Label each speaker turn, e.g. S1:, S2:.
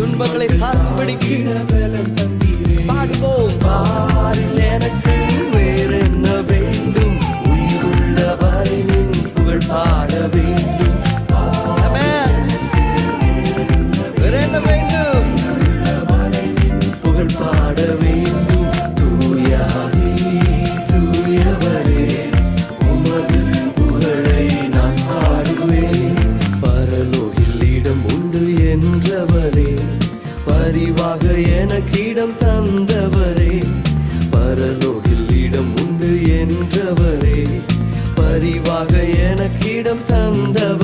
S1: துன்பங்களை சார்படிக்கு பாடுவோம். பாரில் எனக்கு வேற என்ன வேண்டும், உயிருள்ளவரை நின் புகழ் பாட வேண்டும். வேற என்ன வேண்டும், புகழ் பாட வேண்டும். தூயாவே தூயவரே உமது புகழை நான் பாடுவேன். பரலோகில் இடம் உண்டு என்றவரே, பரிவாக எனக்கிடம் தந்தவரே. பரலோகில் இடம் உண்டு என்றவரே, பரிவாக எனக்கிடம் தந்தவரே.